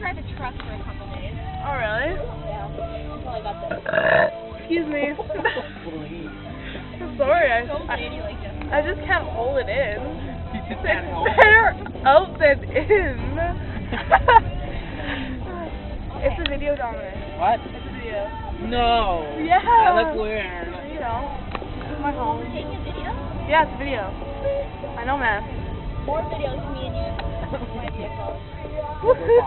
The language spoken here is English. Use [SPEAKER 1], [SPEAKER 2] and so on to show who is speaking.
[SPEAKER 1] drive a truck for a couple days.
[SPEAKER 2] Oh, really?
[SPEAKER 1] Yeah. Until I got this.
[SPEAKER 2] Excuse me. I'm sorry. I just can't hold it in.
[SPEAKER 3] You just can't hold it.
[SPEAKER 2] Better out than in. It's a video, Dominic.
[SPEAKER 3] What?
[SPEAKER 2] It's a video.
[SPEAKER 3] No.
[SPEAKER 2] Yeah.
[SPEAKER 3] That looks weird.
[SPEAKER 2] You know, this is my home.
[SPEAKER 1] You're taking a video?
[SPEAKER 2] Yeah, it's a video. I know, man.
[SPEAKER 1] More videos of me and you. My vehicle.
[SPEAKER 2] Woohoo.